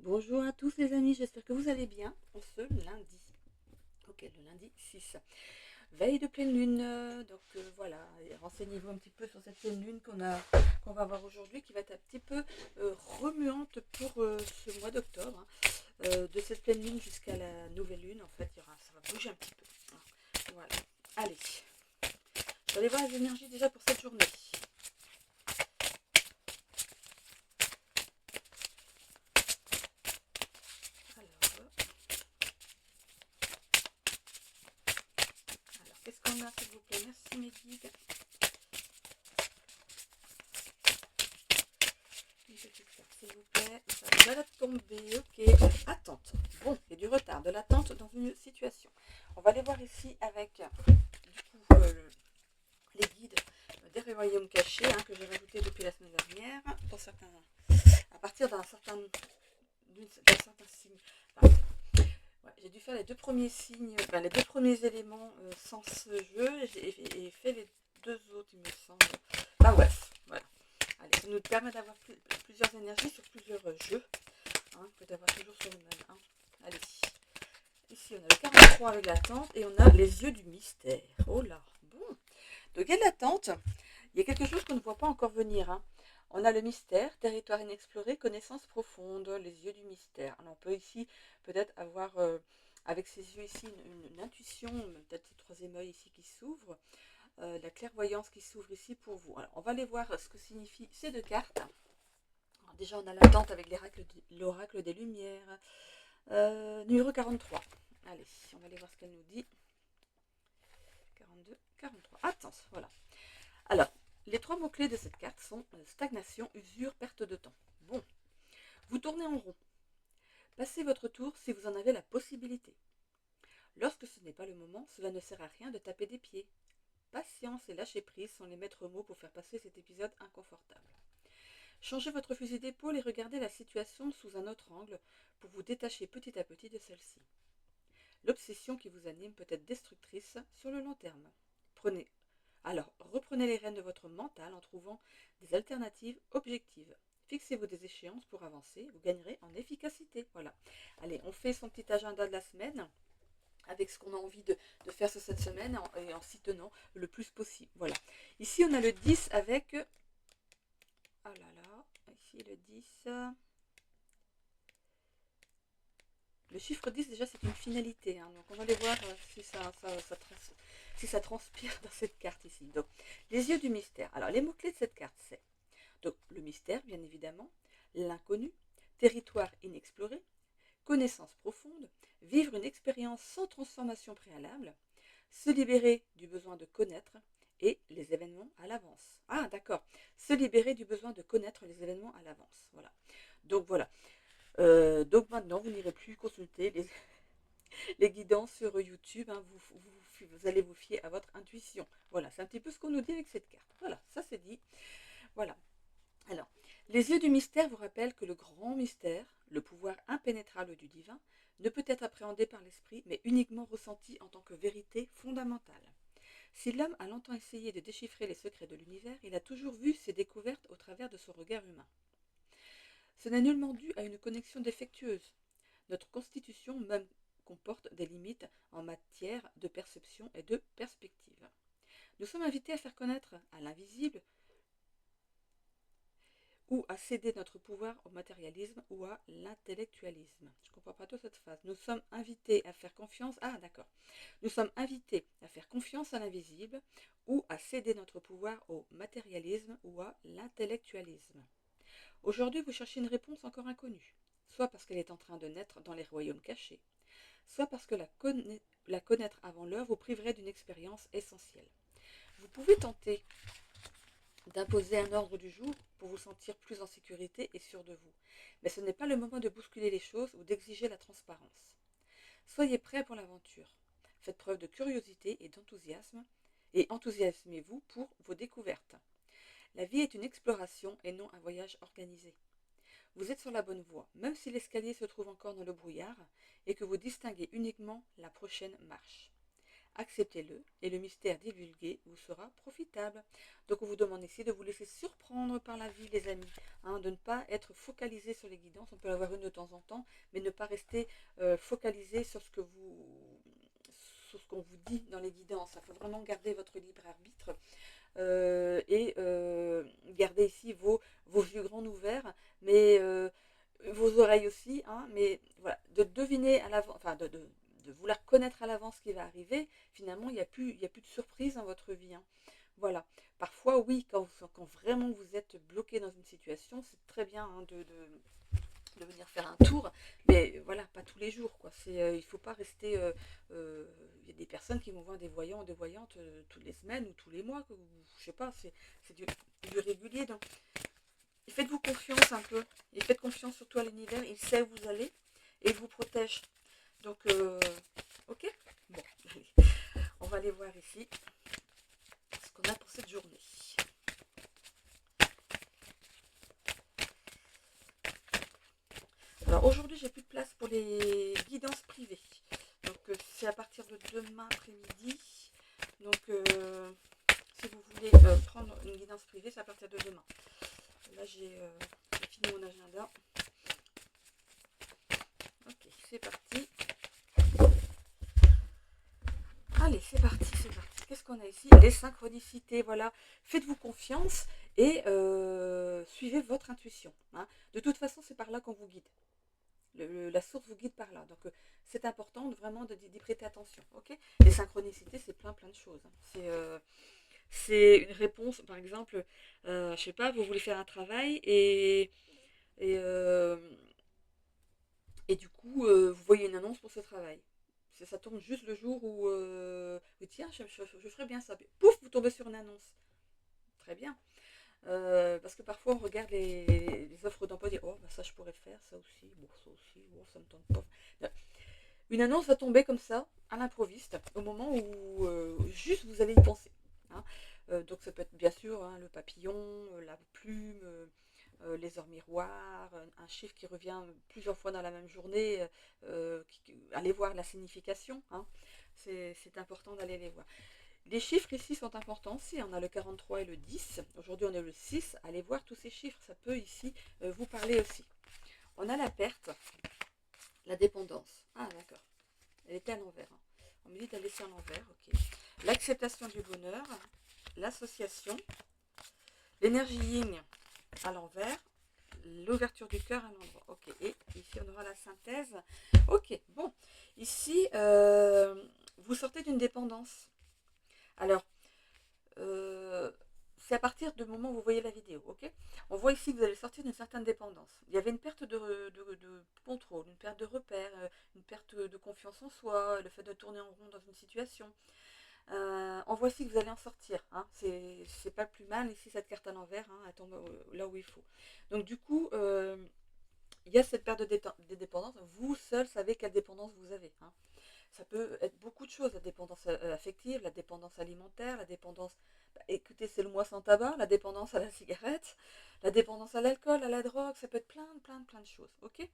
Bonjour à tous les amis, j'espère que vous allez bien en ce lundi. Ok, le lundi 6. Veille de pleine lune, voilà, et renseignez-vous un petit peu sur cette pleine lune qu'on va voir aujourd'hui, qui va être un petit peu remuante pour ce mois d'octobre, hein. De cette pleine lune jusqu'à la nouvelle lune, en fait, ça va bouger un petit peu, hein. Voilà, allez, je vais aller voir les énergies déjà pour cette journée. Alors, qu'est-ce qu'on a s'il vous plaît? Merci mes guides. S'il vous plaît, ça va tomber, ok. Attente. Bon, il y a du retard, de l'attente dans une situation. On va aller voir ici avec du coup les guides des royaumes cachés, hein, que j'ai rajouté depuis la semaine dernière, à partir d'un certain signe. Enfin, ouais, j'ai dû faire les deux premiers signes, enfin, les deux premiers éléments sans ce jeu, et fait les deux autres, il me semble. Enfin bref, voilà. Allez, ça nous permet d'avoir plusieurs énergies sur plusieurs jeux, hein, que d'avoir toujours sur le même. Hein. Allez, ici on a le 43 avec l'attente et on a les yeux du mystère. Oh là, bon. Donc il y a de l'attente, il y a quelque chose qu'on ne voit pas encore venir. Hein. On a le mystère, territoire inexploré, connaissance profonde, les yeux du mystère. Alors on peut ici peut-être avoir, avec ces yeux ici, une intuition, peut-être ce troisième œil ici qui s'ouvre, la clairvoyance qui s'ouvre ici pour vous. Alors on va aller voir ce que signifient ces deux cartes. Alors, déjà on a l'attente avec l'oracle des lumières. Numéro 43. Allez, on va aller voir ce qu'elle nous dit. 42, 43. Attention, voilà. Alors, les trois mots-clés de cette carte sont stagnation, usure, perte de temps. Bon, vous tournez en rond. Passez votre tour si vous en avez la possibilité. Lorsque ce n'est pas le moment, cela ne sert à rien de taper des pieds. Patience et lâcher prise sont les maîtres mots pour faire passer cet épisode inconfortable. Changez votre fusil d'épaule et regardez la situation sous un autre angle pour vous détacher petit à petit de celle-ci. L'obsession qui vous anime peut être destructrice sur le long terme. Reprenez les rênes de votre mental en trouvant des alternatives objectives. Fixez-vous des échéances pour avancer, vous gagnerez en efficacité. Voilà. Allez, on fait son petit agenda de la semaine avec ce qu'on a envie de faire sur cette semaine et en s'y tenant le plus possible. Voilà. Ici, on a le 10 avec... Oh là là, ici le 10... Le chiffre 10, déjà, c'est une finalité. Hein. Donc, on va aller voir si ça transpire dans cette carte ici. Donc, les yeux du mystère. Alors, les mots-clés de cette carte, c'est donc le mystère, bien évidemment, l'inconnu, territoire inexploré, connaissance profonde, vivre une expérience sans transformation préalable, se libérer du besoin de connaître et les événements à l'avance. Ah, d'accord. Se libérer du besoin de connaître les événements à l'avance. Voilà. Donc, voilà. Donc maintenant, vous n'irez plus consulter les guidances sur YouTube. Hein, vous allez vous fier à votre intuition. Voilà, c'est un petit peu ce qu'on nous dit avec cette carte. Voilà, ça c'est dit. Voilà. Alors, les yeux du mystère vous rappellent que le grand mystère, le pouvoir impénétrable du divin, ne peut être appréhendé par l'esprit, mais uniquement ressenti en tant que vérité fondamentale. Si l'homme a longtemps essayé de déchiffrer les secrets de l'univers, il a toujours vu ces découvertes au travers de son regard humain. Ce n'est nullement dû à une connexion défectueuse. Notre constitution même comporte des limites en matière de perception et de perspective. Nous sommes invités à faire connaître à l'invisible ou à céder notre pouvoir au matérialisme ou à l'intellectualisme. Je ne comprends pas toute cette phrase. Nous sommes invités à faire confiance. Ah, d'accord. Nous sommes invités à faire confiance à l'invisible ou à céder notre pouvoir au matérialisme ou à l'intellectualisme. Aujourd'hui, vous cherchez une réponse encore inconnue, soit parce qu'elle est en train de naître dans les royaumes cachés, soit parce que la connaître avant l'heure vous priverait d'une expérience essentielle. Vous pouvez tenter d'imposer un ordre du jour pour vous sentir plus en sécurité et sûr de vous, mais ce n'est pas le moment de bousculer les choses ou d'exiger la transparence. Soyez prêts pour l'aventure. Faites preuve de curiosité et d'enthousiasme, et enthousiasmez-vous pour vos découvertes. La vie est une exploration et non un voyage organisé. Vous êtes sur la bonne voie, même si l'escalier se trouve encore dans le brouillard et que vous distinguez uniquement la prochaine marche. acceptez-le et le mystère divulgué vous sera profitable. Donc on vous demande ici de vous laisser surprendre par la vie, les amis, hein, de ne pas être focalisé sur les guidances. On peut en avoir une de temps en temps, mais ne pas rester focalisé sur ce qu'on vous dit dans les guidances. Il faut vraiment garder votre libre arbitre garder ici vos yeux grands ouverts, mais vos oreilles aussi, hein, mais voilà, de deviner à l'avance, enfin de vouloir connaître à l'avance ce qui va arriver, finalement, il n'y a plus de surprise dans votre vie. Hein. Voilà. Parfois, oui, quand vraiment vous êtes bloqué dans une situation, c'est très bien hein, de venir faire un tour, mais voilà, pas tous les jours, quoi. Il ne faut pas rester. Il y a des personnes qui vont voir des voyants ou des voyantes toutes les semaines ou tous les mois, ou, je sais pas, c'est du régulier. Donc, faites-vous confiance un peu, et faites confiance surtout à l'univers, il sait où vous allez et il vous protège. Donc, ok. Bon, allez, on va aller voir ici ce qu'on a pour cette journée. Alors aujourd'hui, j'ai plus de place pour les guidances privées. Donc c'est à partir de demain après-midi. Donc si vous voulez prendre une guidance privée, c'est à partir de demain. Là j'ai fini mon agenda. Ok, c'est parti. Allez, c'est parti, c'est parti. Qu'est-ce qu'on a ici? Les synchronicités, voilà. Faites-vous confiance et suivez votre intuition. Hein. De toute façon, c'est par là qu'on vous guide. La source vous guide par là. Donc, c'est important vraiment d'y prêter attention. Okay, les synchronicités, c'est plein de choses. Hein. C'est une réponse, par exemple, je sais pas, vous voulez faire un travail et, euh, et du coup, vous voyez une annonce pour ce travail. Ça tombe juste le jour où vous dites, tiens, je ferais bien ça. Pouf, vous tombez sur une annonce. Très bien. Parce que parfois on regarde les offres d'emploi et dit oh bah ça je pourrais faire, ça aussi, bon ça me tente pas. Une annonce va tomber comme ça, à l'improviste, au moment où juste vous allez y penser. Hein. Donc ça peut être bien sûr hein, le papillon, la plume, les heures miroirs, un chiffre qui revient plusieurs fois dans la même journée, allez voir la signification. Hein. C'est important d'aller les voir. Les chiffres ici sont importants aussi, on a le 43 et le 10, aujourd'hui on est le 6, allez voir tous ces chiffres, ça peut ici vous parler aussi. On a la perte, la dépendance, ah d'accord, elle était à l'envers, hein. On me dit de la laisser à l'envers, ok. L'acceptation du bonheur, l'association, l'énergie yin à l'envers, l'ouverture du cœur à l'endroit, ok, et ici on aura la synthèse, ok, bon, ici vous sortez d'une dépendance. Alors, c'est à partir du moment où vous voyez la vidéo, ok. On voit ici que vous allez sortir d'une certaine dépendance. Il y avait une perte de contrôle, une perte de repère, une perte de confiance en soi, le fait de tourner en rond dans une situation. On voit ici que vous allez en sortir. Hein. C'est pas plus mal. Ici, cette carte à l'envers, hein, elle tombe là où il faut. Donc du coup, il y a cette perte de dépendance. Vous seul savez quelle dépendance vous avez. Hein. Ça peut être beaucoup de choses, la dépendance affective, la dépendance alimentaire, la dépendance, bah, écoutez, c'est le mois sans tabac, la dépendance à la cigarette, la dépendance à l'alcool, à la drogue, ça peut être plein de choses, ok.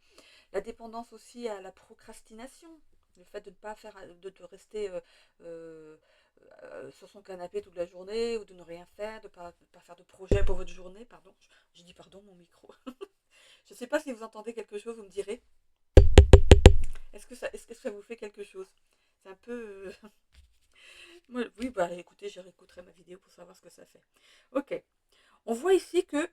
La dépendance aussi à la procrastination, le fait de ne pas faire, de rester sur son canapé toute la journée ou de ne rien faire, de ne pas faire de projet pour votre journée, pardon, j'ai dit pardon mon micro. Je ne sais pas si vous entendez quelque chose, vous me direz. Est-ce que ça vous fait quelque chose? C'est un peu... oui, bah écoutez, je réécouterai ma vidéo pour savoir ce que ça fait. Ok. On voit ici que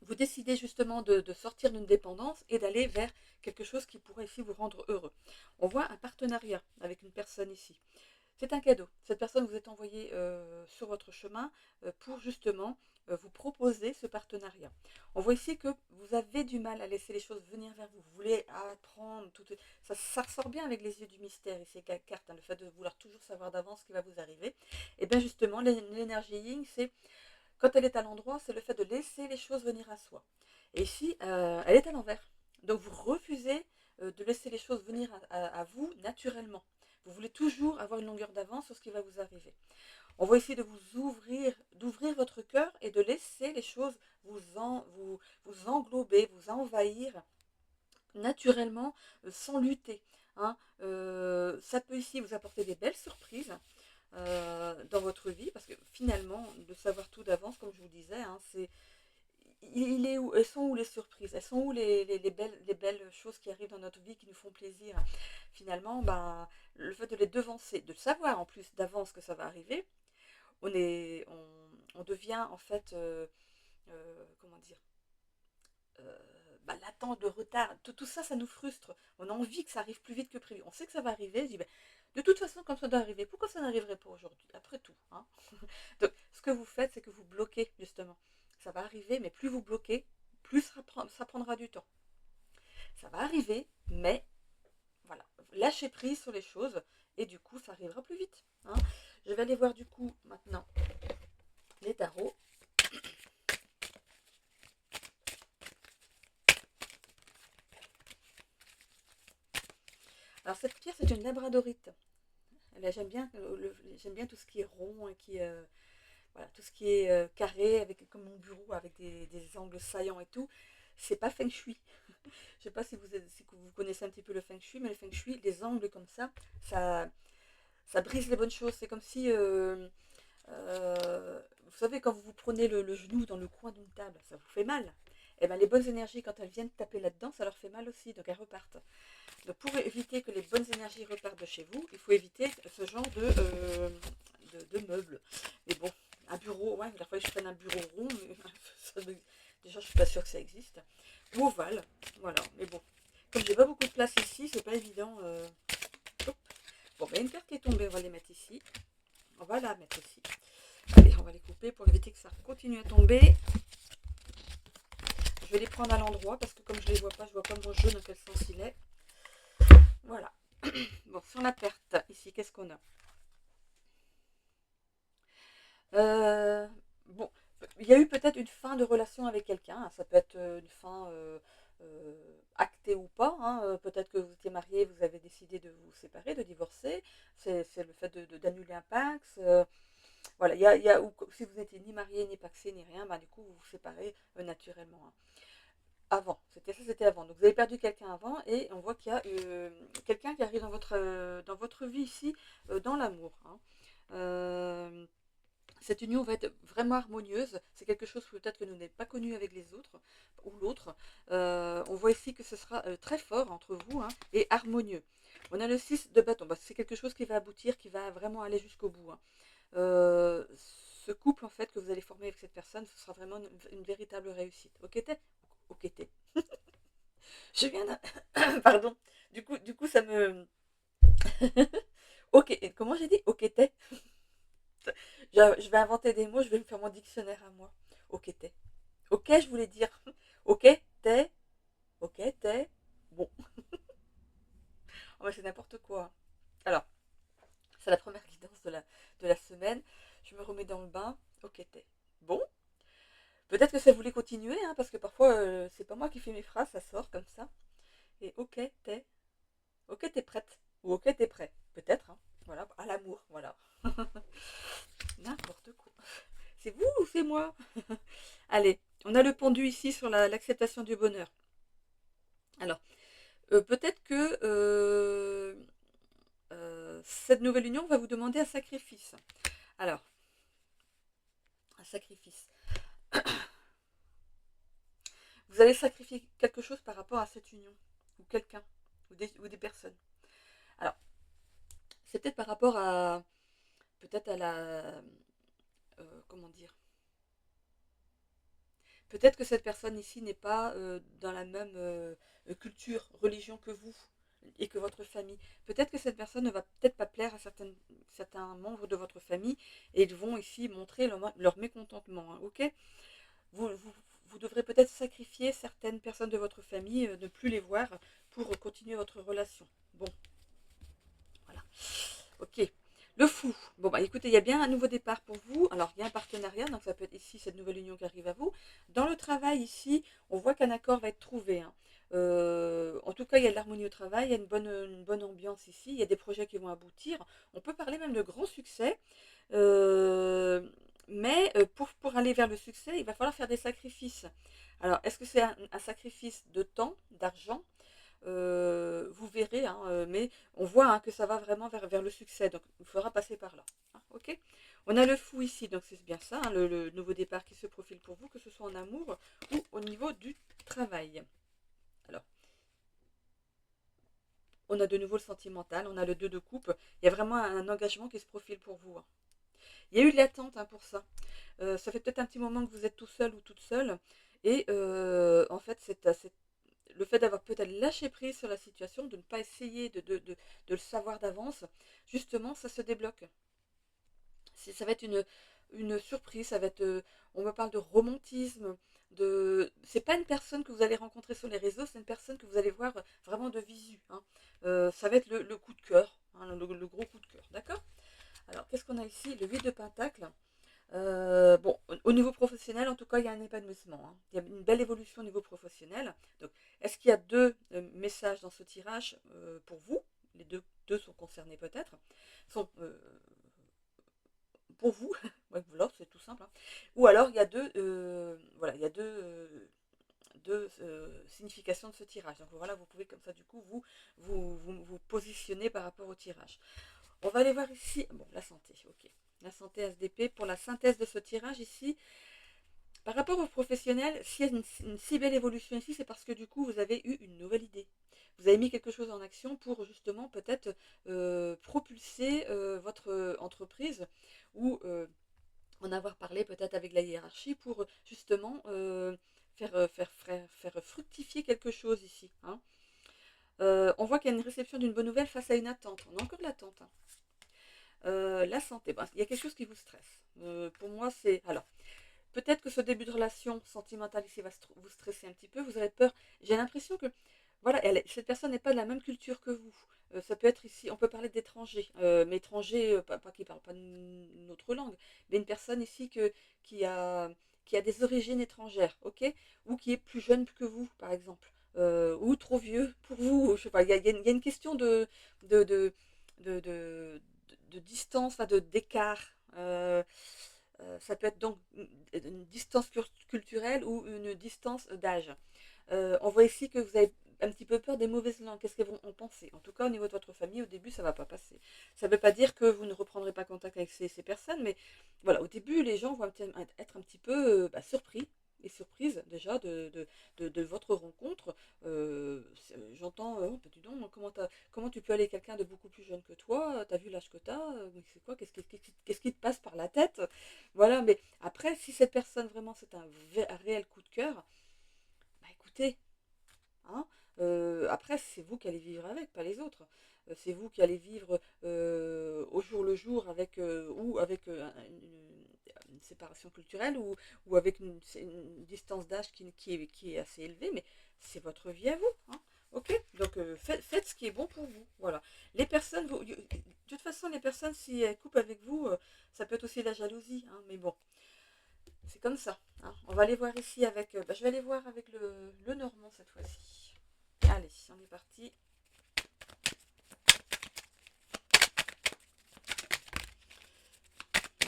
vous décidez justement de sortir d'une dépendance et d'aller vers quelque chose qui pourrait ici vous rendre heureux. On voit un partenariat avec une personne ici. C'est un cadeau. Cette personne vous est envoyée sur votre chemin pour justement vous proposer ce partenariat. On voit ici que vous avez du mal à laisser les choses venir vers vous. Vous voulez apprendre, ça ressort bien avec les yeux du mystère et ces cartes, hein, le fait de vouloir toujours savoir d'avance ce qui va vous arriver. Et bien justement, l'énergie yin, c'est quand elle est à l'endroit, c'est le fait de laisser les choses venir à soi. Et ici, elle est à l'envers. Donc vous refusez de laisser les choses venir à vous naturellement. Vous voulez toujours avoir une longueur d'avance sur ce qui va vous arriver. On va essayer de d'ouvrir votre cœur et de laisser les choses vous englober, vous envahir naturellement, sans lutter. hein. Ça peut ici vous apporter des belles surprises dans votre vie, parce que finalement, de savoir tout d'avance, comme je vous disais, hein, il est où, elles sont où les surprises? Elles sont où les belles choses qui arrivent dans notre vie, qui nous font plaisir? Finalement, ben, le fait de les devancer, de savoir en plus d'avance que ça va arriver, on devient en fait, comment dire, euh, bah, l'attente, le retard, tout ça, ça nous frustre. On a envie que ça arrive plus vite que prévu. On sait que ça va arriver. Je dis, ben, de toute façon, comme ça doit arriver, pourquoi ça n'arriverait pas aujourd'hui? Après tout, hein. Donc, ce que vous faites, c'est que vous bloquez, justement. Ça va arriver, mais plus vous bloquez, plus ça prendra du temps. Ça va arriver, mais voilà, lâchez prise sur les choses, et du coup, ça arrivera plus vite, hein. Je vais aller voir, du coup, maintenant, les tarots. Alors, cette pierre, c'est une labradorite. J'aime bien tout ce qui est rond et voilà, tout ce qui est carré, avec, comme mon bureau, avec des angles saillants et tout. C'est pas feng shui. Je sais pas si vous connaissez un petit peu le feng shui, mais le feng shui, les angles comme ça, ça brise les bonnes choses. C'est comme si, vous savez, quand vous vous prenez le genou dans le coin d'une table, ça vous fait mal. Et ben les bonnes énergies, quand elles viennent taper là-dedans, ça leur fait mal aussi, donc elles repartent. Donc pour éviter que les bonnes énergies repartent de chez vous, il faut éviter ce genre de meubles. Mais bon, un bureau, ouais, il a fallu que je prenne un bureau rond, mais déjà je suis pas sûre que ça existe. Ou ovale, voilà, mais bon. Comme j'ai pas beaucoup de place ici, c'est pas évident. Bon, ben, une carte qui est tombée, on va les mettre ici. On va la mettre ici. Allez, on va les couper pour éviter que ça continue à tomber. Je vais les prendre à l'endroit parce que comme je les vois pas, je vois pas mon jeu dans quel sens il est. Voilà. Bon, sur la perte, ici, qu'est-ce qu'on a? Bon, il y a eu peut-être une fin de relation avec quelqu'un, hein. Ça peut être une fin actée ou pas, hein. Peut-être que vous étiez marié, vous avez décidé de vous séparer, de divorcer. C'est le fait d'annuler un Pax. Voilà, ou si vous n'étiez ni marié, ni paxé, ni rien, bah, du coup, vous vous séparez naturellement, hein. Avant, c'était avant. Donc vous avez perdu quelqu'un avant et on voit qu'il y a quelqu'un qui arrive dans votre vie ici, dans l'amour, hein. Euh, cette union va être vraiment harmonieuse. C'est quelque chose peut-être que nous n'avons pas connu avec les autres ou l'autre. On voit ici que ce sera très fort entre vous, hein, et harmonieux. On a le 6 de bâton. Bah, c'est quelque chose qui va aboutir, qui va vraiment aller jusqu'au bout, hein. Euh, Ce couple en fait que vous allez former avec cette personne, ce sera vraiment une véritable réussite. Ok, t'es? Ok, t'es. Je viens de... Pardon. Du coup, ça me... Ok, comment j'ai dit? Ok, t'es. Je vais inventer des mots, je vais me faire mon dictionnaire à moi. Ok, t'es. Ok, je voulais dire. Ok, t'es. Ok, t'es. Bon, oh, c'est n'importe quoi. Alors, c'est la première guidance de la semaine. Je me remets dans le bain. Ok, t'es. Bon, peut-être que ça voulait continuer, hein, parce que parfois, c'est pas moi qui fais mes phrases, ça sort comme ça. Et ok, t'es. Ok, t'es prête. Ou ok, t'es prêt. Peut-être, hein. Voilà, à l'amour, voilà. N'importe quoi. C'est vous ou c'est moi? Allez, on a le pendu ici sur l'acceptation du bonheur. Alors, peut-être que cette nouvelle union va vous demander un sacrifice. Alors, un sacrifice. Vous allez sacrifier quelque chose par rapport à cette union, ou quelqu'un, ou des personnes. Alors, c'est peut-être par rapport à, peut-être à la, comment dire, peut-être que cette personne ici n'est pas dans la même culture, religion que vous et que votre famille. Peut-être que cette personne ne va peut-être pas plaire à certains membres de votre famille et ils vont ici montrer leur mécontentement, hein, ok? Vous devrez peut-être sacrifier certaines personnes de votre famille, ne plus les voir pour continuer votre relation. Bon, voilà. Ok. Le fou. Bon, bah écoutez, il y a bien un nouveau départ pour vous. Alors, il y a un partenariat, donc ça peut être ici cette nouvelle union qui arrive à vous. Dans le travail, ici, on voit qu'un accord va être trouvé, hein. En tout cas, il y a de l'harmonie au travail, il y a une bonne ambiance ici, il y a des projets qui vont aboutir. On peut parler même de grands succès. Euh, mais pour aller vers le succès, il va falloir faire des sacrifices. Alors, est-ce que c'est un sacrifice de temps, d'argent, vous verrez, hein, mais on voit hein, que ça va vraiment vers le succès, donc il faudra passer par là. Hein, ok. On a le fou ici, donc c'est bien ça, hein, le nouveau départ qui se profile pour vous, que ce soit en amour ou au niveau du travail. Alors, on a de nouveau le sentimental, on a le 2 de coupe, il y a vraiment un engagement qui se profile pour vous. Hein. Il y a eu de l'attente hein, pour ça. Ça fait peut-être un petit moment que vous êtes tout seul ou toute seule, et en fait, le fait d'avoir peut-être lâché prise sur la situation, de ne pas essayer de le savoir d'avance, justement, ça se débloque. Ça va être une surprise, ça va être, on me parle de romantisme, c'est pas une personne que vous allez rencontrer sur les réseaux, c'est une personne que vous allez voir vraiment de visu. Hein. Ça va être le coup de cœur, hein, le gros coup de cœur, d'accord. Alors, qu'est-ce qu'on a ici? Le 8 de Pentacle. Bon, au niveau professionnel, en tout cas, il y a un épanouissement. Hein. Il y a une belle évolution au niveau professionnel. Donc, est-ce qu'il y a deux messages dans ce tirage pour vous? Les deux sont concernés peut-être. Sont pour vous. Ouais, voilà, c'est tout simple. Hein. Ou alors, il y a voilà, il y a deux significations de ce tirage. Donc voilà, vous pouvez comme ça, du coup, vous positionner par rapport au tirage. On va aller voir ici, bon, la santé, ok. La santé SDP, pour la synthèse de ce tirage ici, par rapport aux professionnels, s'il y a une si belle évolution ici, c'est parce que du coup, vous avez eu une nouvelle idée. Vous avez mis quelque chose en action pour justement peut-être propulser votre entreprise ou en avoir parlé peut-être avec la hiérarchie pour justement faire fructifier quelque chose ici. Hein. On voit qu'il y a une réception d'une bonne nouvelle face à une attente. On a encore de l'attente. Hein. La santé, ben, il y a quelque chose qui vous stresse. Pour moi, c'est... Alors, peut-être que ce début de relation sentimentale ici va vous stresser un petit peu, vous avez peur. J'ai l'impression que voilà, cette personne n'est pas de la même culture que vous. Ça peut être ici, on peut parler d'étrangers, mais étrangers, pas qui ne parlent pas notre langue, mais une personne ici qui, a, qui a des origines étrangères, ok, ou qui est plus jeune que vous, par exemple, ou trop vieux pour vous. Je sais pas, il y a une question de, de, de, de, de distance, enfin d'écart. Ça peut être donc une distance culturelle ou une distance d'âge. On voit ici que vous avez un petit peu peur des mauvaises langues. Qu'est-ce qu'elles vont en penser? En tout cas, au niveau de votre famille, au début, ça ne va pas passer. Ça ne veut pas dire que vous ne reprendrez pas contact avec ces personnes, mais voilà, au début, les gens vont être un petit peu surpris et surprises déjà de votre rencontre. J'entends, oh, bah, dis donc, comment tu peux aller quelqu'un de beaucoup plus jeune que toi? T'as vu l'âge que t'as? Mais c'est quoi? Qu'est-ce qui te passe par la tête? Voilà, mais après, si cette personne vraiment c'est un réel coup de cœur, bah écoutez, hein, après, c'est vous qui allez vivre avec, pas les autres. C'est vous qui allez vivre au jour le jour avec ou avec une séparation culturelle ou avec une distance d'âge qui est assez élevée, mais c'est votre vie à vous. Hein, ok. Donc faites ce qui est bon pour vous. Voilà. Les personnes, de toute façon, les personnes, si elles coupent avec vous, ça peut être aussi la jalousie. Hein, mais bon, c'est comme ça. Hein. On va aller voir ici avec. Je vais aller voir avec le Normand cette fois-ci. Allez, on est parti.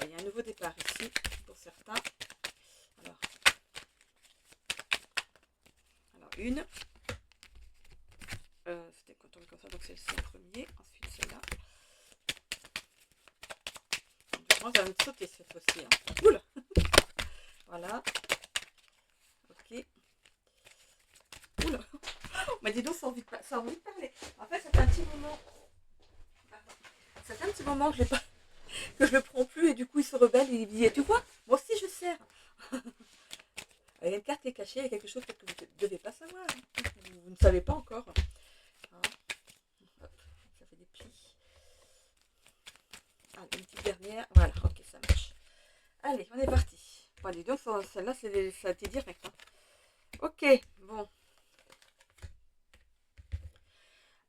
Il y a un nouveau départ ici pour certains. Alors une. C'était quand on est comme ça, donc c'est le premier. Ensuite celle-là. Moi, ça va me sauter cette fois-ci. Hein. Oula. Voilà. Ok. Oula. Mais dis donc, ça a envie de parler. En fait, ça fait un petit moment. Ça fait un petit moment que je le prends plus et du coup il se rebelle et il dit tu vois, moi aussi je sers. Il y a une carte qui est cachée, il y a quelque chose que vous ne devez pas savoir. Hein. Vous ne savez pas encore. Hein. Hop, ça fait des plis. Allez, une petite dernière. Voilà, ok, ça marche. Allez, on est parti. Bon, allez, donc celle-là, ça a été direct. Hein. Ok, bon.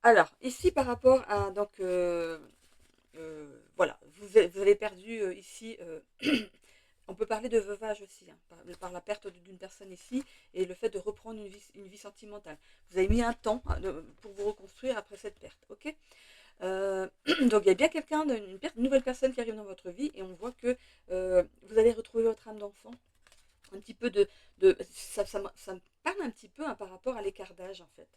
Alors, ici par rapport à donc voilà, vous avez perdu ici. On peut parler de veuvage aussi, hein, par la perte d'une personne ici et le fait de reprendre une vie sentimentale. Vous avez mis un temps hein, pour vous reconstruire après cette perte, ok. Donc il y a bien quelqu'un, une nouvelle personne qui arrive dans votre vie et on voit que vous allez retrouver votre âme d'enfant. Un petit peu ça me parle un petit peu hein, par rapport à l'écart d'âge en fait.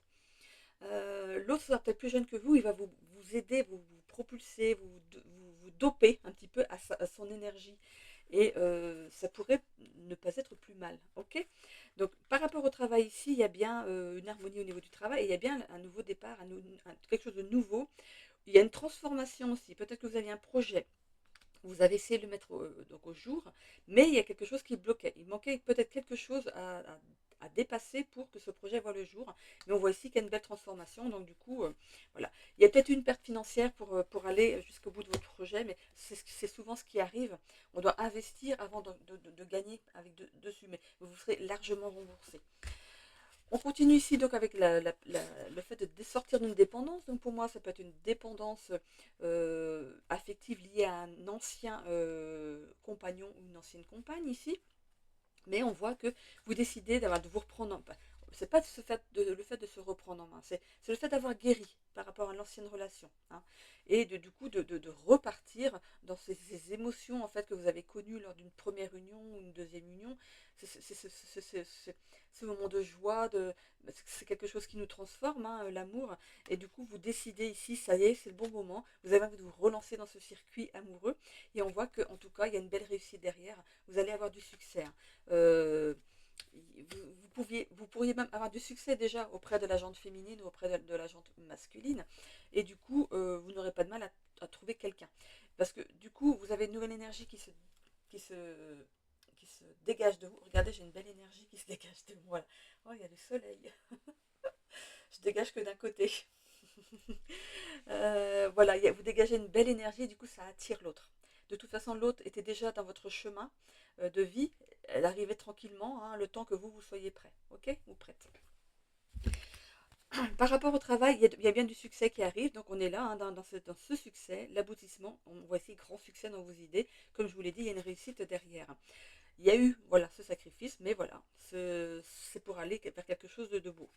l'autre sera peut-être plus jeune que vous, il va vous aider, vous propulser, vous doper un petit peu à son énergie. Et ça pourrait ne pas être plus mal, ok? Donc par rapport au travail ici, il y a bien une harmonie au niveau du travail, et il y a bien un nouveau départ, quelque chose de nouveau. Il y a une transformation aussi, peut-être que vous aviez un projet, vous avez essayé de le mettre donc au jour, mais il y a quelque chose qui bloquait. Il manquait peut-être quelque chose à dépasser pour que ce projet voit le jour. Mais on voit ici qu'il y a une belle transformation. Donc du coup, voilà. Il y a peut-être une perte financière pour aller jusqu'au bout de votre projet, mais c'est souvent ce qui arrive. On doit investir avant de gagner avec dessus, mais vous serez largement remboursé. On continue ici donc avec le fait de sortir d'une dépendance. Donc pour moi, ça peut être une dépendance affective liée à un ancien compagnon ou une ancienne compagne ici. Mais on voit que vous décidez de vous reprendre en main. C'est pas le fait de se reprendre en main, c'est le fait d'avoir guéri par rapport à l'ancienne relation. Hein, et du coup de repartir dans ces émotions en fait que vous avez connues lors d'une première union ou une deuxième union. Ce moment de joie, c'est quelque chose qui nous transforme, hein, l'amour. Et du coup, vous décidez ici, ça y est, c'est le bon moment. Vous avez envie de vous relancer dans ce circuit amoureux. Et on voit qu'en tout cas, il y a une belle réussite derrière. Vous allez avoir du succès. Hein. Euh, vous pourriez même avoir du succès déjà auprès de la jante féminine ou auprès de la jante masculine. Et du coup, vous n'aurez pas de mal à trouver quelqu'un. Parce que du coup, vous avez une nouvelle énergie qui se, qui se dégage de vous. Regardez, j'ai une belle énergie qui se dégage de moi. Oh, il y a le soleil. Je dégage que d'un côté. Voilà, vous dégagez une belle énergie et du coup, ça attire l'autre. De toute façon, l'autre était déjà dans votre chemin de vie. Elle arrivait tranquillement, hein, le temps que vous soyez prêt, ok, ou prête. Par rapport au travail, il y a bien du succès qui arrive, donc on est là, hein, dans ce succès, l'aboutissement. On voit ici grand succès dans vos idées. Comme je vous l'ai dit, il y a une réussite derrière. Il y a eu, voilà, ce sacrifice, mais voilà, c'est pour aller vers quelque chose de beau.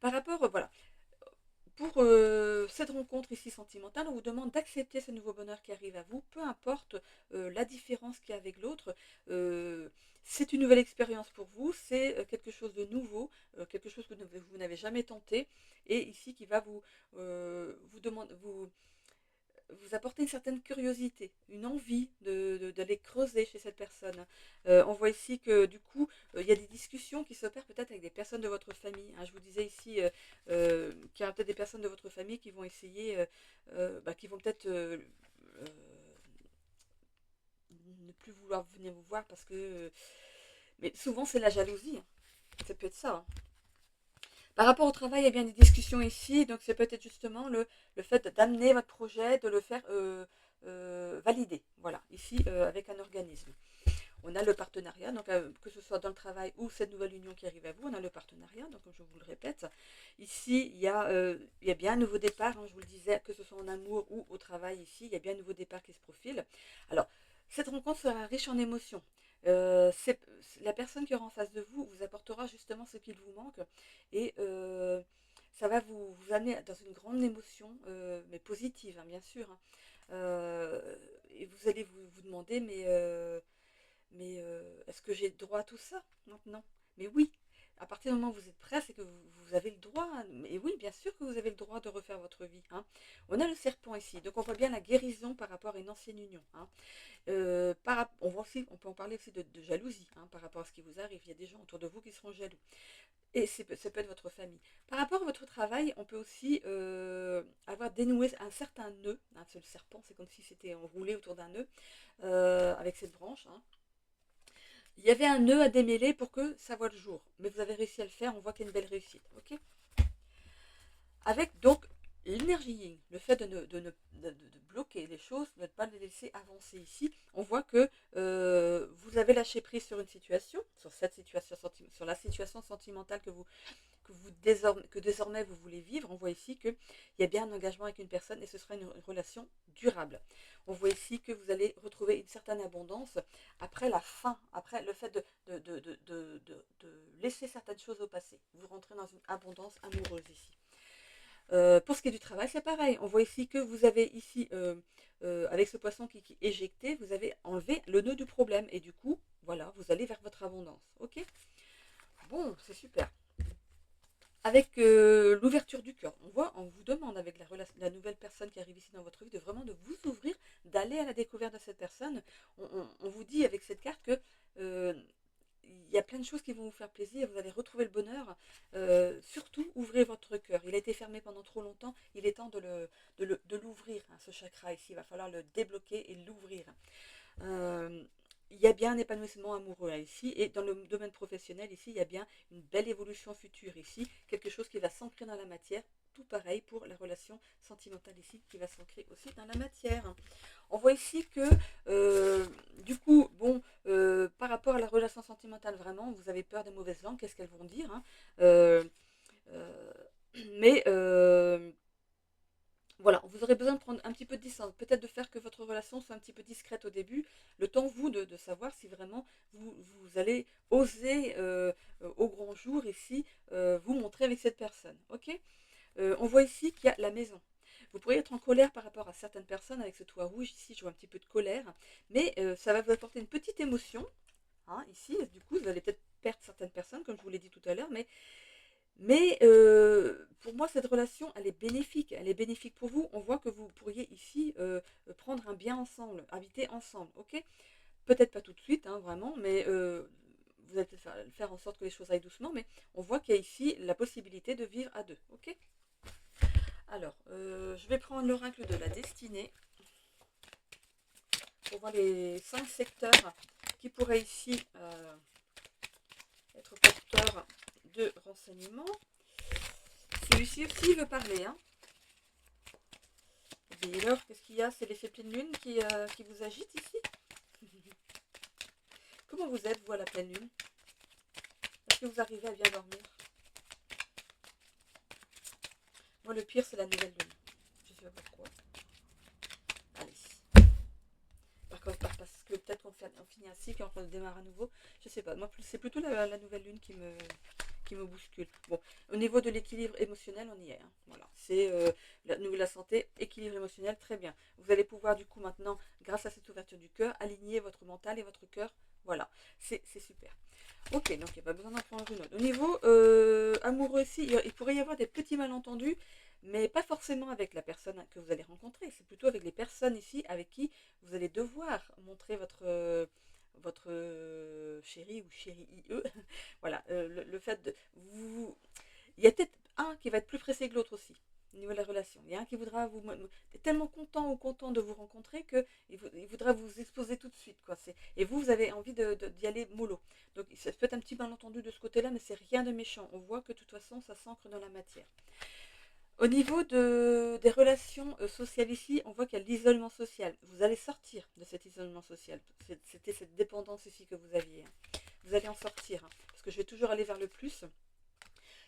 Par rapport, voilà, pour cette rencontre ici sentimentale, on vous demande d'accepter ce nouveau bonheur qui arrive à vous, peu importe la différence qu'il y a avec l'autre. C'est une nouvelle expérience pour vous, c'est quelque chose de nouveau, quelque chose que vous n'avez jamais tenté, et ici qui va vous apporter une certaine curiosité, une envie d'aller creuser chez cette personne. On voit ici que du coup, il y a des discussions qui s'opèrent peut-être avec des personnes de votre famille. Hein. Je vous disais ici qu'il y a peut-être des personnes de votre famille qui vont essayer, qui vont peut-être ne plus vouloir venir vous voir parce que... mais souvent, c'est la jalousie. Hein. Ça peut être ça. Hein. Par rapport au travail, il y a bien des discussions ici, donc c'est peut-être justement le fait d'amener votre projet, de le faire valider, voilà, ici avec un organisme. On a le partenariat, donc que ce soit dans le travail ou cette nouvelle union qui arrive à vous, on a le partenariat, donc comme je vous le répète. Ici, il y a bien un nouveau départ, hein, je vous le disais, que ce soit en amour ou au travail ici, il y a bien un nouveau départ qui se profile. Alors, cette rencontre sera riche en émotions. La personne qui aura en face de vous vous apportera justement ce qu'il vous manque et ça va vous amener dans une grande émotion, mais positive, hein, bien sûr. Hein. Et vous allez vous demander, mais est-ce que j'ai droit à tout ça maintenant? Mais oui, à partir du moment où vous êtes prêt, c'est que vous avez le droit. Et oui, bien sûr que vous avez le droit de refaire votre vie. Hein. On a le serpent ici, donc on voit bien la guérison par rapport à une ancienne union. Hein. On peut en parler aussi de jalousie hein, par rapport à ce qui vous arrive. Il y a des gens autour de vous qui seront jaloux. Et ça peut être votre famille. Par rapport à votre travail, on peut aussi avoir dénoué un certain nœud. Hein, c'est le serpent, c'est comme si c'était enroulé autour d'un nœud avec cette branche. Hein. Il y avait un nœud à démêler pour que ça voit le jour. Mais vous avez réussi à le faire, on voit qu'il y a une belle réussite. Ok. Avec donc l'énergie yin, le fait de bloquer les choses, de ne pas les laisser avancer ici, on voit que vous avez lâché prise sur une situation, sur la situation sentimentale que désormais vous voulez vivre. On voit ici qu'il y a bien un engagement avec une personne et ce sera une relation durable. On voit ici que vous allez retrouver une certaine abondance après la fin, après le fait de laisser certaines choses au passé. Vous rentrez dans une abondance amoureuse ici. Pour ce qui est du travail, c'est pareil. On voit ici que vous avez ici, avec ce poisson qui est éjecté, vous avez enlevé le nœud du problème. Et du coup, voilà, vous allez vers votre abondance. Ok. Bon, c'est super. avec l'ouverture du cœur. On vous demande avec la nouvelle personne qui arrive ici dans votre vie de vraiment de vous ouvrir, d'aller à la découverte de cette personne. On vous dit avec cette carte que euh, il y a plein de choses qui vont vous faire plaisir, vous allez retrouver le bonheur. Surtout, ouvrez votre cœur. Il a été fermé pendant trop longtemps, il est temps de l'ouvrir, hein, ce chakra ici. Il va falloir le débloquer et l'ouvrir. Euh, il y a bien un épanouissement amoureux là, ici, et dans le domaine professionnel ici, il y a bien une belle évolution future ici, quelque chose qui va s'ancrer dans la matière. Tout pareil pour la relation sentimentale ici, qui va s'ancrer aussi dans la matière. On voit ici que, du coup, bon, par rapport à la relation sentimentale, vraiment, vous avez peur des mauvaises langues, qu'est-ce qu'elles vont dire, hein. Euh, euh, mais voilà, vous aurez besoin de prendre un petit peu de distance, peut-être de faire que votre relation soit un petit peu discrète au début, le temps vous de savoir si vraiment vous allez oser au grand jour ici vous montrer avec cette personne. Ok. On voit ici qu'il y a la maison. Vous pourriez être en colère par rapport à certaines personnes avec ce toit rouge ici, je vois un petit peu de colère, mais ça va vous apporter une petite émotion, hein, ici, du coup vous allez peut-être perdre certaines personnes comme je vous l'ai dit tout à l'heure, mais pour moi, cette relation, elle est bénéfique. Elle est bénéfique pour vous. On voit que vous pourriez ici prendre un bien ensemble, habiter ensemble. Ok. Peut-être pas tout de suite, hein, vraiment, mais vous allez peut-être faire en sorte que les choses aillent doucement. Mais on voit qu'il y a ici la possibilité de vivre à deux. Ok. Alors, je vais prendre l'oracle de la destinée pour voir les 5 secteurs qui pourraient ici être porteurs de renseignements. Celui-ci aussi veut parler, hein. Et alors, qu'est-ce qu'il y a? C'est l'effet pleine lune qui vous agite ici? Comment vous êtes, vous, à la pleine lune? Est-ce que vous arrivez à bien dormir? Moi, le pire, c'est la nouvelle lune. Je sais pas pourquoi. Allez. Par contre, parce que peut-être on finit ainsi, qu'on redémarre à nouveau. Je sais pas. Moi, c'est plutôt la nouvelle lune qui me bouscule. Bon, au niveau de l'équilibre émotionnel, on y est, hein. Voilà, c'est la santé, équilibre émotionnel, très bien. Vous allez pouvoir du coup maintenant, grâce à cette ouverture du cœur, aligner votre mental et votre cœur. Voilà, c'est super. Ok, donc il n'y a pas besoin d'en prendre une autre. Au niveau amoureux aussi, il pourrait y avoir des petits malentendus, mais pas forcément avec la personne que vous allez rencontrer. C'est plutôt avec les personnes ici avec qui vous allez devoir montrer votre chéri ou chérie IE. Voilà, le fait de vous. Il y a peut-être un qui va être plus pressé que l'autre aussi, au niveau de la relation. Il y a un qui voudra vous. Est tellement content ou content de vous rencontrer qu'il voudra vous exposer tout de suite, quoi. Et vous avez envie d'y aller mollo. Donc ça peut être un petit malentendu de ce côté-là, mais c'est rien de méchant. On voit que de toute façon, ça s'ancre dans la matière. Au niveau des relations sociales ici, on voit qu'il y a l'isolement social. Vous allez sortir de cet isolement social. C'était cette dépendance ici que vous aviez, hein. Vous allez en sortir, hein, parce que je vais toujours aller vers le plus.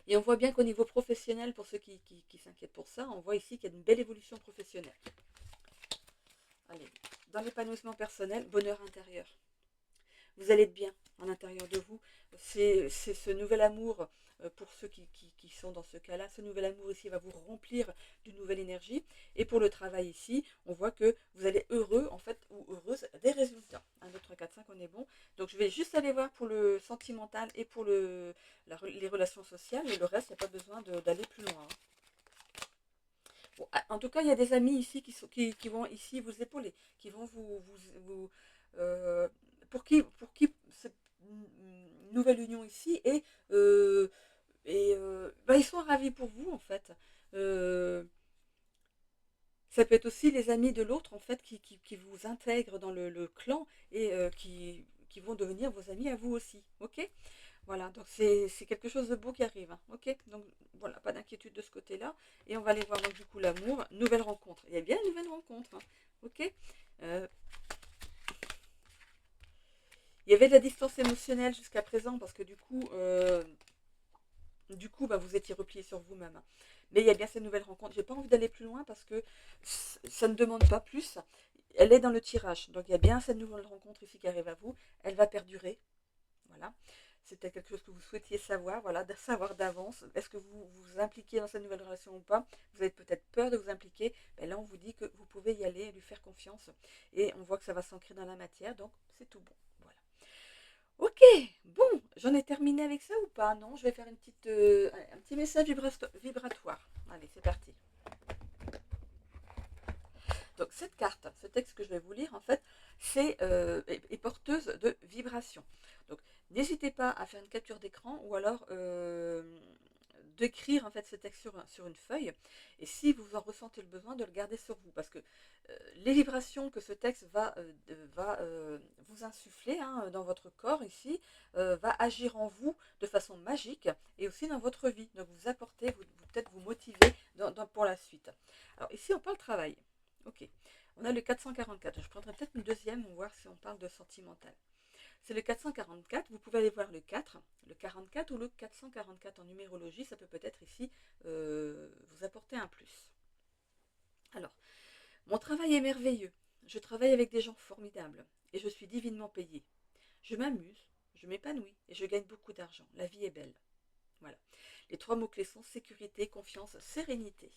Et on voit bien qu'au niveau professionnel, pour ceux qui s'inquiètent pour ça, on voit ici qu'il y a une belle évolution professionnelle. Allez, dans l'épanouissement personnel, bonheur intérieur. Vous allez être bien en l'intérieur de vous. C'est ce nouvel amour, pour ceux qui sont dans ce cas-là, ce nouvel amour ici va vous remplir d'une nouvelle énergie. Et pour le travail ici, on voit que vous allez heureux, en fait, ou heureuse des résultats. 1, 2, 3, 4, 5, on est bon. Donc je vais juste aller voir pour le sentimental et pour les relations sociales. Et le reste, il n'y a pas besoin d'aller plus loin, hein. Bon, en tout cas, il y a des amis ici qui vont ici vous épauler, qui vont euh, pour qui cette nouvelle union ici bah, ils sont ravis pour vous en fait. Euh, Ça peut être aussi les amis de l'autre en fait qui vous intègrent dans le clan et qui vont devenir vos amis à vous aussi. Ok. Voilà, donc c'est quelque chose de beau qui arrive, hein. Ok, donc voilà, pas d'inquiétude de ce côté-là. Et on va aller voir donc du coup l'amour, nouvelle rencontre. Il y a bien une nouvelle rencontre, hein. Ok. Euh, il y avait de la distance émotionnelle jusqu'à présent parce que du coup bah, vous étiez replié sur vous-même, hein. Mais il y a bien cette nouvelle rencontre. J'ai pas envie d'aller plus loin parce que ça ne demande pas plus. Elle est dans le tirage. Donc il y a bien cette nouvelle rencontre ici qui arrive à vous. Elle va perdurer. Voilà. C'était quelque chose que vous souhaitiez savoir, voilà, de savoir d'avance. Est-ce que vous vous impliquez dans cette nouvelle relation ou pas? Vous avez peut-être peur de vous impliquer. Ben là, on vous dit que vous pouvez y aller, lui faire confiance. Et on voit que ça va s'ancrer dans la matière, donc c'est tout bon. Voilà. Ok, bon, j'en ai terminé avec ça ou pas? Non, je vais faire un petit message vibratoire. Allez, c'est parti. Donc cette carte, ce texte que je vais vous lire, en fait, est porteuse de vibrations. Donc n'hésitez pas à faire une capture d'écran ou alors d'écrire en fait ce texte sur une feuille. Et si vous en ressentez le besoin, de le garder sur vous. Parce que les vibrations que ce texte va vous insuffler hein, dans votre corps ici, va agir en vous de façon magique et aussi dans votre vie. Donc vous apportez, peut-être vous motiver pour la suite. Alors ici on parle travail. Ok. On a le 444. Je prendrai peut-être une deuxième, on va voir si on parle de sentimental. C'est le 444. Vous pouvez aller voir le 4, le 44 ou le 444 en numérologie. Ça peut-être ici vous apporter un plus. Alors, mon travail est merveilleux. Je travaille avec des gens formidables et je suis divinement payée. Je m'amuse, je m'épanouis et je gagne beaucoup d'argent. La vie est belle. Voilà. Les trois mots-clés sont sécurité, confiance, sérénité.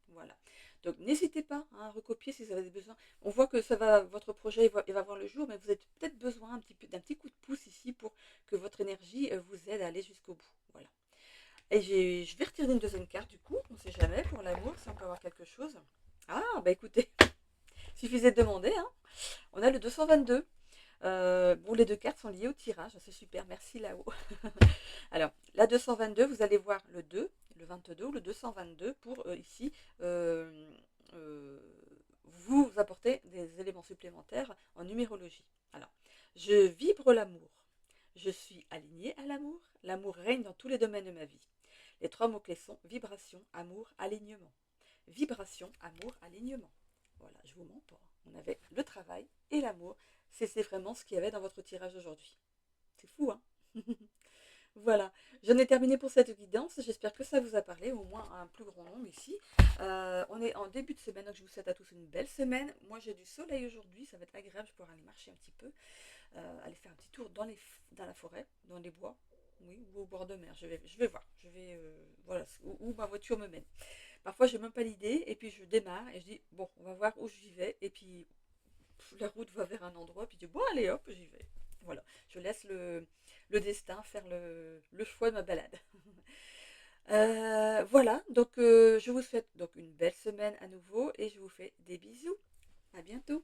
Voilà. Donc n'hésitez pas hein, à recopier si vous avez besoin. On voit que votre projet il va voir le jour, mais vous avez peut-être besoin d'un petit coup de pouce ici pour que votre énergie vous aide à aller jusqu'au bout. Voilà. Et je vais retirer une deuxième carte du coup, on ne sait jamais pour l'amour si on peut avoir quelque chose. Ah bah écoutez, suffisait de demander. Hein. On a le 222. Bon, les deux cartes sont liées au tirage, c'est super, merci là-haut. Alors, la 222, vous allez voir le 2, le 22 ou le 222 pour ici euh, vous apporter des éléments supplémentaires en numérologie. Alors, je vibre l'amour. Je suis alignée à l'amour. L'amour règne dans tous les domaines de ma vie. Les trois mots-clés sont vibration, amour, alignement. Vibration, amour, alignement. Voilà, je vous mens pas. On avait le travail et l'amour. C'est vraiment ce qu'il y avait dans votre tirage aujourd'hui. C'est fou, hein? Voilà, j'en ai terminé pour cette guidance. J'espère que ça vous a parlé, au moins un plus grand nombre ici. On est en début de semaine, donc je vous souhaite à tous une belle semaine. Moi, j'ai du soleil aujourd'hui, ça va être agréable. Je pourrai aller marcher un petit peu, aller faire un petit tour dans la forêt, dans les bois, oui, ou au bord de mer. Je vais voir, voilà, où ma voiture me mène. Parfois, je n'ai même pas l'idée, et puis je démarre et je dis bon, on va voir où j'y vais, et puis la route va vers un endroit, puis je dis bon, allez hop, j'y vais. Voilà, je laisse le destin faire le choix de ma balade. Voilà, donc je vous souhaite donc une belle semaine à nouveau et je vous fais des bisous. À bientôt.